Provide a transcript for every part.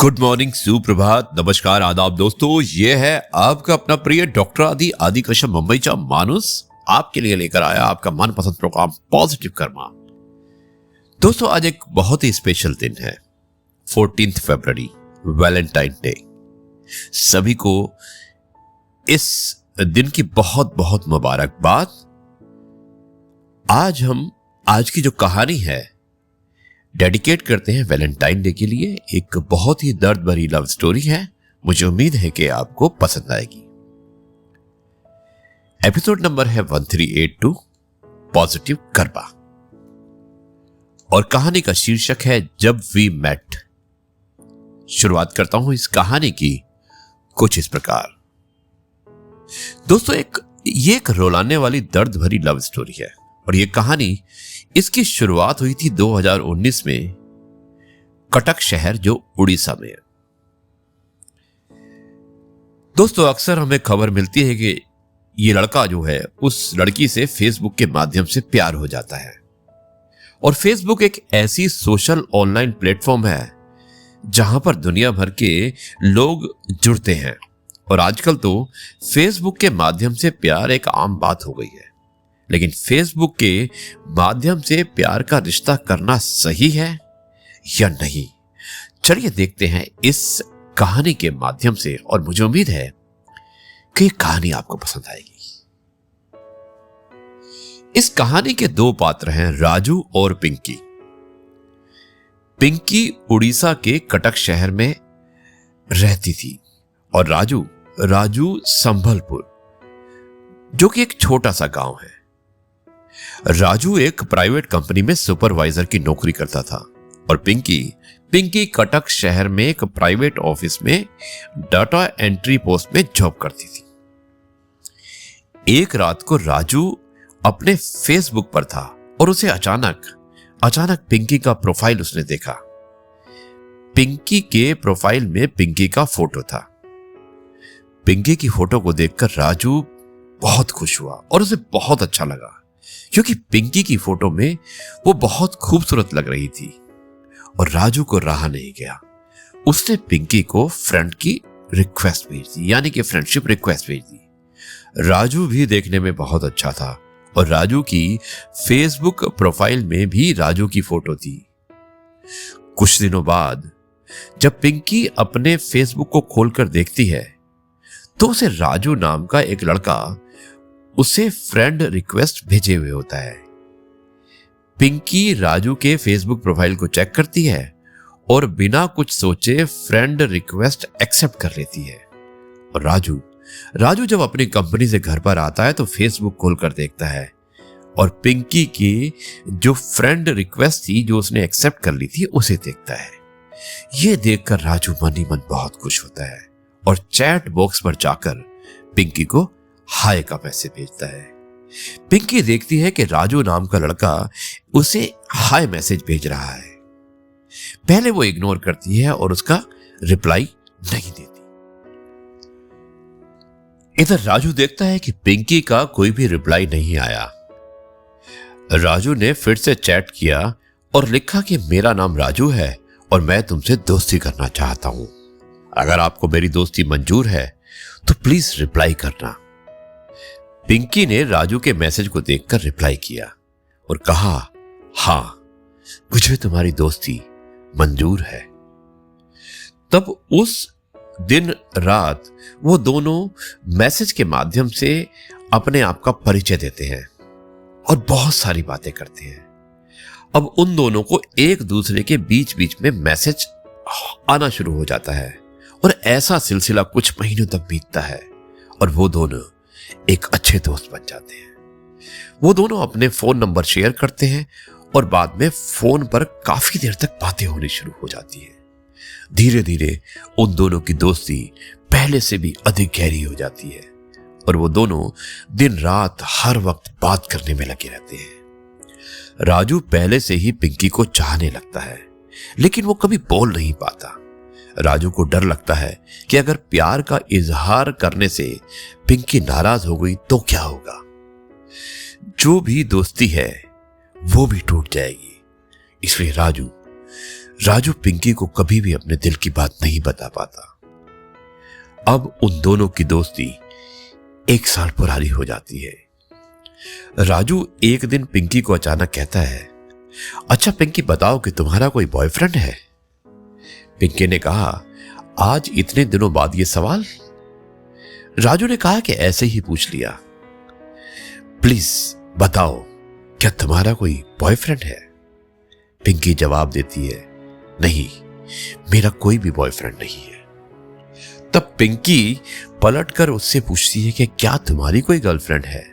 Good morning, सुप्रभात, नमस्कार, आदाब दोस्तों। ये है आपका अपना प्रिय डॉक्टर आदि कृष्ण मुंबईचा माणूस आपके लिए लेकर आया आपका मनपसंद प्रोग्राम पॉजिटिव कर्मा। दोस्तों, आज एक बहुत ही स्पेशल दिन है, 14 फरवरी, वैलेंटाइन डे। सभी को इस दिन की बहुत बहुत मुबारकबाद। आज की जो कहानी है डेडिकेट करते हैं वैलेंटाइन डे के लिए। एक बहुत ही दर्द भरी लव स्टोरी है। मुझे उम्मीद है कि आपको पसंद आएगी। एपिसोड नंबर है 1382, पॉजिटिव कर्मा, और कहानी का शीर्षक है जब वी मेट। शुरुआत करता हूं इस कहानी की कुछ इस प्रकार। दोस्तों, ये एक रुलाने वाली दर्द भरी लव स्टोरी है, और ये कहानी इसकी शुरुआत हुई थी 2019 में कटक शहर, जो उड़ीसा में है। दोस्तों, अक्सर हमें खबर मिलती है कि ये लड़का जो है उस लड़की से फेसबुक के माध्यम से प्यार हो जाता है। और फेसबुक एक ऐसी सोशल ऑनलाइन प्लेटफॉर्म है जहां पर दुनिया भर के लोग जुड़ते हैं, और आजकल तो फेसबुक के माध्यम से प्यार एक आम बात हो गई है। लेकिन फेसबुक के माध्यम से प्यार का रिश्ता करना सही है या नहीं, चलिए देखते हैं इस कहानी के माध्यम से, और मुझे उम्मीद है कि ये कहानी आपको पसंद आएगी। इस कहानी के दो पात्र हैं, राजू और पिंकी। पिंकी उड़ीसा के कटक शहर में रहती थी, और राजू संभलपुर, जो कि एक छोटा सा गांव है। राजू एक प्राइवेट कंपनी में सुपरवाइजर की नौकरी करता था, और पिंकी कटक शहर में एक प्राइवेट ऑफिस में डाटा एंट्री पोस्ट में जॉब करती थी। एक रात को राजू अपने फेसबुक पर था, और उसे अचानक पिंकी का प्रोफाइल उसने देखा। पिंकी के प्रोफाइल में पिंकी का फोटो था। पिंकी की फोटो को देखकर राजू बहुत खुश हुआ, और उसे बहुत अच्छा लगा, क्योंकि पिंकी की फोटो में वो बहुत खूबसूरत लग रही थी। और राजू को रहा नहीं गया, उसने पिंकी को फ्रेंड की रिक्वेस्ट भेज दी, यानी कि फ्रेंडशिप रिक्वेस्ट भेज दी। राजू भी देखने में बहुत अच्छा था, और राजू की फेसबुक प्रोफाइल में भी राजू की फोटो थी। कुछ दिनों बाद जब पिंकी अपने फेसबुक को खोलकर देखती है, तो उसे राजू नाम का एक लड़का उसे फ्रेंड रिक्वेस्ट भेजे हुए होता है। पिंकी राजू के फेसबुक प्रोफाइल को चेक करती है, और बिना कुछ सोचे फ्रेंड रिक्वेस्ट एक्सेप्ट कर लेती है। और राजू जब अपनी कंपनी से घर पर आता है तो फेसबुक खोलकर देखता है, और पिंकी की जो फ्रेंड रिक्वेस्ट थी, जो उसने एक्सेप्ट कर ली थी, उसे देखता है। यह देखकर राजू मन ही मन बहुत खुश होता है, और चैट बॉक्स पर जाकर पिंकी को हाय का मैसेज भेजता है। पिंकी देखती है कि राजू नाम का लड़का उसे हाय मैसेज भेज रहा है। पहले वो इग्नोर करती है और उसका रिप्लाई नहीं देती। इधर राजू देखता है कि पिंकी का कोई भी रिप्लाई नहीं आया। राजू ने फिर से चैट किया और लिखा कि मेरा नाम राजू है, और मैं तुमसे दोस्ती करना चाहता हूं। अगर आपको मेरी दोस्ती मंजूर है तो प्लीज रिप्लाई करना। पिंकी ने राजू के मैसेज को देखकर रिप्लाई किया और कहा, हां, मुझे तुम्हारी दोस्ती मंजूर है। तब उस दिन रात वो दोनों मैसेज के माध्यम से अपने आप का परिचय देते हैं और बहुत सारी बातें करते हैं। अब उन दोनों को एक दूसरे के बीच बीच में मैसेज आना शुरू हो जाता है, और ऐसा सिलसिला कुछ महीनों तक बीतता है, और वो दोनों एक अच्छे दोस्त बन जाते हैं। वो दोनों अपने फोन नंबर शेयर करते हैं, और बाद में फोन पर काफी देर तक बातें होनी शुरू हो जाती है। धीरे धीरे उन दोनों की दोस्ती पहले से भी अधिक गहरी हो जाती है, और वो दोनों दिन रात हर वक्त बात करने में लगे रहते हैं। राजू पहले से ही पिंकी को चाहने लगता है, लेकिन वो कभी बोल नहीं पाता। राजू को डर लगता है कि अगर प्यार का इजहार करने से पिंकी नाराज हो गई तो क्या होगा। जो भी दोस्ती है वो भी टूट जाएगी। इसलिए राजू पिंकी को कभी भी अपने दिल की बात नहीं बता पाता। अब उन दोनों की दोस्ती 1 साल पुरानी हो जाती है। राजू एक दिन पिंकी को अचानक कहता है, अच्छा पिंकी बताओ कि तुम्हारा कोई बॉयफ्रेंड है? पिंकी ने कहा, आज इतने दिनों बाद ये सवाल? राजू ने कहा कि ऐसे ही पूछ लिया। प्लीज बताओ, क्या तुम्हारा कोई बॉयफ्रेंड है? पिंकी जवाब देती है, नहीं, मेरा कोई भी बॉयफ्रेंड नहीं है। तब पिंकी पलटकर उससे पूछती है कि क्या तुम्हारी कोई गर्लफ्रेंड है?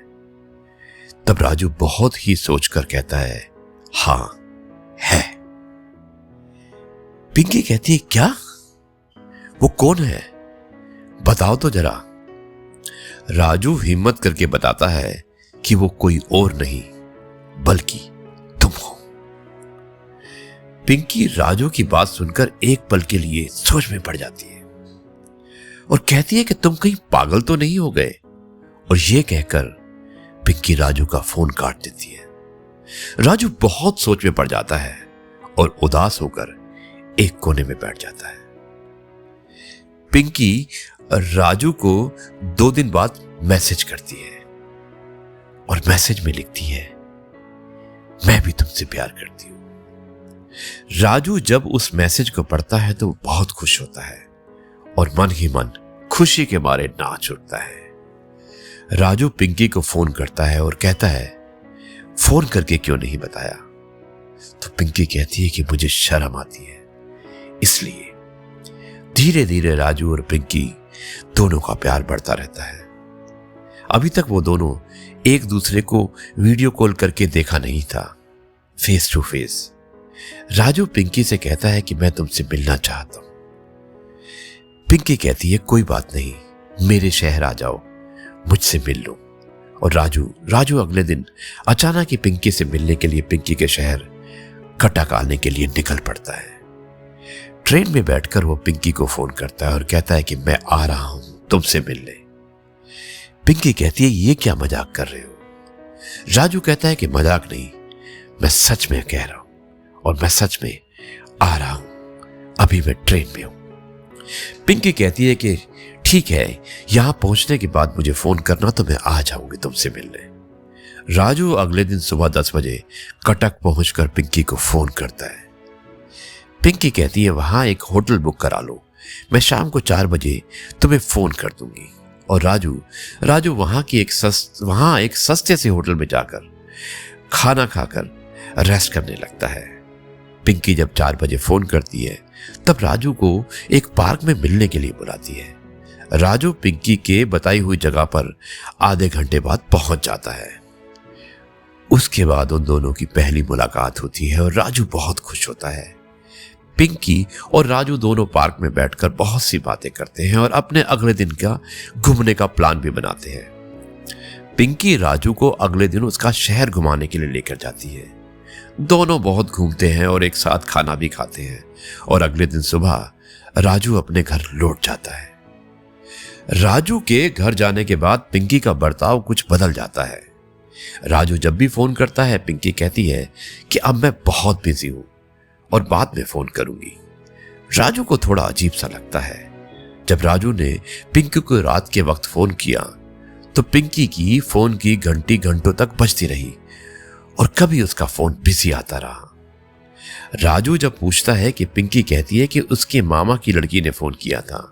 तब राजू बहुत ही सोचकर कहता है, हां है। पिंकी कहती है, क्या? वो कौन है, बताओ तो जरा। राजू हिम्मत करके बताता है कि वो कोई और नहीं बल्कि तुम हो। पिंकी राजू की बात सुनकर एक पल के लिए सोच में पड़ जाती है और कहती है कि तुम कहीं पागल तो नहीं हो गए। और यह कहकर पिंकी राजू का फोन काट देती है। राजू बहुत सोच में पड़ जाता है और उदास होकर एक कोने में बैठ जाता है। पिंकी राजू को 2 दिन बाद मैसेज करती है और मैसेज में लिखती है, मैं भी तुमसे प्यार करती हूं। राजू जब उस मैसेज को पढ़ता है तो बहुत खुश होता है और मन ही मन खुशी के मारे नाच उठता है। राजू पिंकी को फोन करता है और कहता है, फोन करके क्यों नहीं बताया? तो पिंकी कहती है कि मुझे शर्म आती है, इसलिए। धीरे धीरे राजू और पिंकी दोनों का प्यार बढ़ता रहता है। अभी तक वो दोनों एक दूसरे को वीडियो कॉल करके देखा नहीं था, face to face. Raju Pinky से कहता है कि मैं तुमसे मिलना चाहता हूं। पिंकी कहती है, कोई बात नहीं, मेरे शहर आ जाओ, मुझसे मिल लो। और राजू अगले दिन अचानक ही पिंकी से मिलने के लिए पिंकी के शहर कटक आने के लिए निकल पड़ता है। ट्रेन में बैठकर वो पिंकी को फोन करता है और कहता है कि मैं आ रहा हूं तुमसे मिलने। पिंकी कहती है, ये क्या मजाक कर रहे हो? राजू कहता है कि मजाक नहीं, मैं सच में कह रहा हूं और मैं सच में आ रहा हूं, अभी मैं ट्रेन में हूं। पिंकी कहती है कि ठीक है, यहां पहुंचने के बाद मुझे फोन करना तो मैं आ जाऊंगी तुमसे मिलने। राजू अगले दिन सुबह 10 बजे कटक पहुंचकर पिंकी को फोन करता है। पिंकी कहती है, वहां एक होटल बुक करा लो, मैं शाम को 4 बजे तुम्हें फोन कर दूंगी। और राजू वहां एक सस्ते से होटल में जाकर खाना खाकर रेस्ट करने लगता है। पिंकी जब 4 बजे फोन करती है तब राजू को एक पार्क में मिलने के लिए बुलाती है। राजू पिंकी के बताई हुई जगह पर आधे घंटे बाद पहुंच जाता है। उसके बाद उन दोनों की पहली मुलाकात होती है और राजू बहुत खुश होता है। पिंकी और राजू दोनों पार्क में बैठकर बहुत सी बातें करते हैं और अपने अगले दिन का घूमने का प्लान भी बनाते हैं। पिंकी राजू को अगले दिन उसका शहर घुमाने के लिए लेकर जाती है। दोनों बहुत घूमते हैं और एक साथ खाना भी खाते हैं और अगले दिन सुबह राजू अपने घर लौट जाता है। राजू के घर जाने के बाद पिंकी का बर्ताव कुछ बदल जाता है। राजू जब भी फोन करता है पिंकी कहती है कि अब मैं बहुत बिजी हूं और बाद में फोन करूंगी। राजू को थोड़ा अजीब सा लगता है। जब राजू ने पिंकी को रात के वक्त फोन किया तो पिंकी की फोन की घंटी घंटों तक बजती रही और कभी उसका फोन बिजी आता रहा। राजू जब पूछता है कि पिंकी कहती है कि उसके मामा की लड़की ने फोन किया था,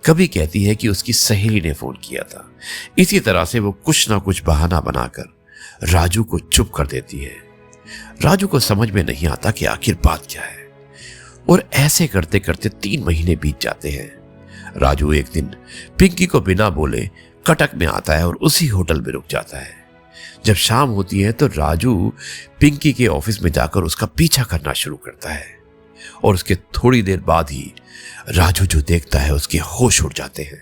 कभी कहती है कि उसकी सहेली ने फोन किया था। इसी तरह से वो कुछ ना कुछ बहाना बनाकर राजू को चुप कर देती है। राजू को समझ में नहीं आता कि आखिर बात क्या है और ऐसे करते करते 3 महीने बीत जाते हैं। राजू एक दिन पिंकी को बिना बोले कटक में आता है और उसी होटल में रुक जाता है। जब शाम होती है तो राजू पिंकी के ऑफिस में जाकर उसका पीछा करना शुरू करता है और उसके थोड़ी देर बाद ही राजू जो देखता है उसके होश उड़ जाते हैं।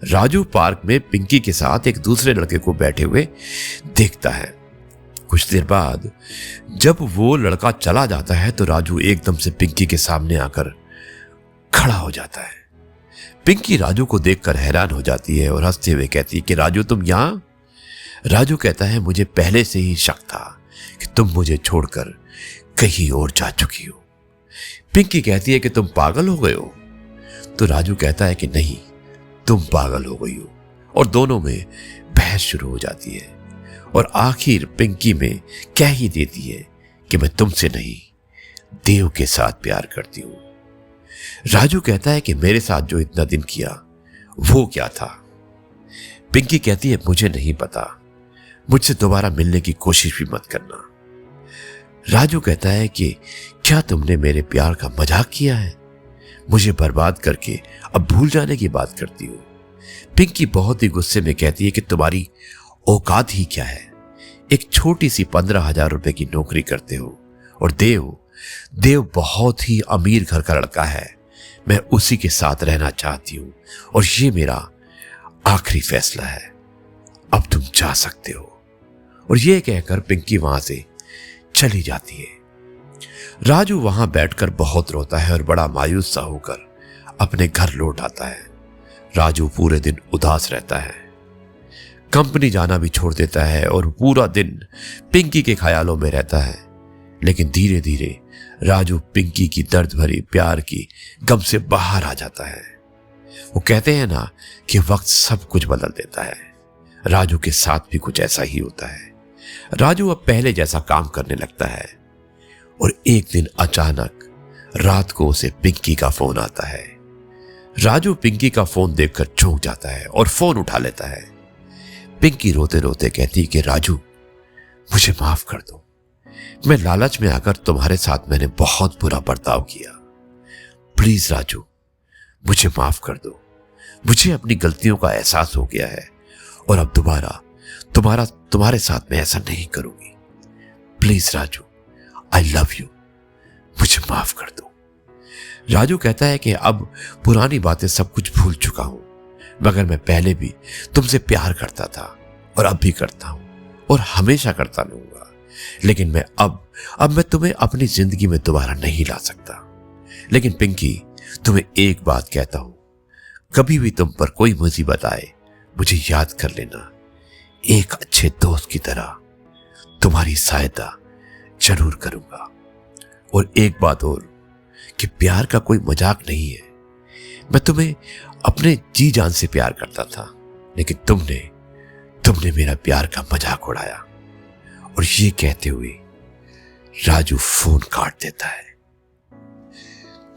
राजू पार्क में पिंकी के साथ एक दूसरे लड़के को बैठे हुए देखता है। कुछ देर बाद जब वो लड़का चला जाता है तो राजू एकदम से पिंकी के सामने आकर खड़ा हो जाता है। पिंकी राजू को देखकर हैरान हो जाती है और हंसते हुए कहती है कि राजू तुम यहां? राजू कहता है, मुझे पहले से ही शक था कि तुम मुझे छोड़कर कहीं और जा चुकी हो। पिंकी कहती है कि तुम पागल हो गए हो। तो राजू कहता है कि नहीं, तुम पागल हो गई हो। और दोनों में बहस शुरू हो जाती है और आखिर पिंकी में कह ही देती है कि मैं तुमसे नहीं, देव के साथ प्यार करती हूं। राजू कहता है कि मेरे साथ जो इतना दिन किया वो क्या था। पिंकी कहती है मुझे नहीं पता, मुझसे दोबारा मिलने की कोशिश भी मत करना। राजू कहता है कि क्या तुमने मेरे प्यार का मजाक किया है, मुझे बर्बाद करके अब भूल जाने की बात करती हो। पिंकी बहुत ही गुस्से में कहती है कि तुम्हारी औकात ही क्या है, एक छोटी सी 15,000 रुपए की नौकरी करते हो और देव बहुत ही अमीर घर का लड़का है, मैं उसी के साथ रहना चाहती हूं और ये मेरा आखिरी फैसला है, अब तुम जा सकते हो। और ये कहकर पिंकी वहां से चली जाती है। राजू वहां बैठकर बहुत रोता है और बड़ा मायूस सा होकर अपने घर लौट आता है। राजू पूरे दिन उदास रहता है, कंपनी जाना भी छोड़ देता है और पूरा दिन पिंकी के ख्यालों में रहता है। लेकिन धीरे धीरे राजू पिंकी की दर्द भरी प्यार की गम से बाहर आ जाता है। वो कहते हैं ना कि वक्त सब कुछ बदल देता है। राजू के साथ भी कुछ ऐसा ही होता है। राजू अब पहले जैसा काम करने लगता है और एक दिन अचानक रात को उसे पिंकी का फोन आता है। राजू पिंकी का फोन देखकर चौंक जाता है और फोन उठा लेता है। पिंकी रोते रोते कहती कि राजू मुझे माफ कर दो, मैं लालच में आकर तुम्हारे साथ मैंने बहुत बुरा बर्ताव किया, प्लीज राजू मुझे माफ कर दो, मुझे अपनी गलतियों का एहसास हो गया है और अब दोबारा तुम्हारे साथ मैं ऐसा नहीं करूंगी, please Raju I love you, मुझे माफ कर दो। राजू कहता है कि अब पुरानी बातें सब कुछ भूल चुका हूं, मगर मैं पहले भी तुमसे प्यार करता था और अब भी करता हूं और हमेशा करता रहूंगा, लेकिन मैं अब मैं तुम्हें अपनी जिंदगी में दोबारा नहीं ला सकता। लेकिन पिंकी तुम्हें एक बात कहता हूं, कभी भी तुम पर कोई मुसीबत आए मुझे याद कर लेना, एक अच्छे दोस्त की तरह तुम्हारी सहायता जरूर करूंगा। और एक बात और कि प्यार का कोई मजाक नहीं है, मैं तुम्हें अपने जी जान से प्यार करता था, लेकिन तुमने मेरा प्यार का मजाक उड़ाया। और ये कहते हुए राजू फोन काट देता है।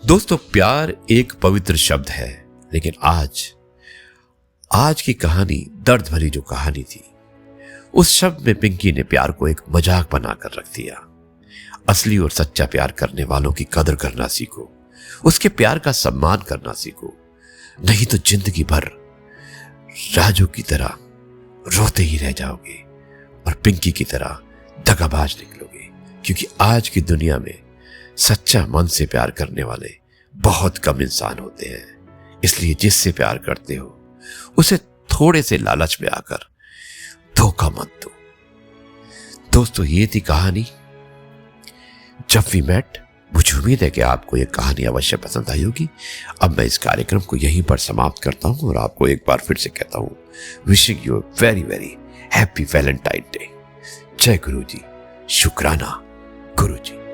दोस्तों, प्यार एक पवित्र शब्द है, लेकिन आज की कहानी, दर्द भरी जो कहानी थी, उस शब्द में पिंकी ने प्यार को एक मजाक बनाकर रख दिया। असली और सच्चा प्यार करने वालों की कदर करना सीखो, उसके प्यार का सम्मान करना सीखो, नहीं तो जिंदगी भर राजू की तरह रोते ही रह जाओगे और पिंकी की तरह दगाबाज निकलोगे। क्योंकि आज की दुनिया में सच्चा मन से प्यार करने वाले बहुत कम इंसान होते हैं। इसलिए जिससे प्यार करते हो उसे थोड़े से लालच में आकर धोखा मत दो। दोस्तों, ये थी कहानी जब वी मेट। मुझे उम्मीद है कि आपको ये कहानी अवश्य पसंद आई होगी। अब मैं इस कार्यक्रम को यहीं पर समाप्त करता हूं और आपको एक बार फिर से कहता हूं, wishing you very very happy Valentine day. जय गुरु जी, शुक्राना गुरु जी।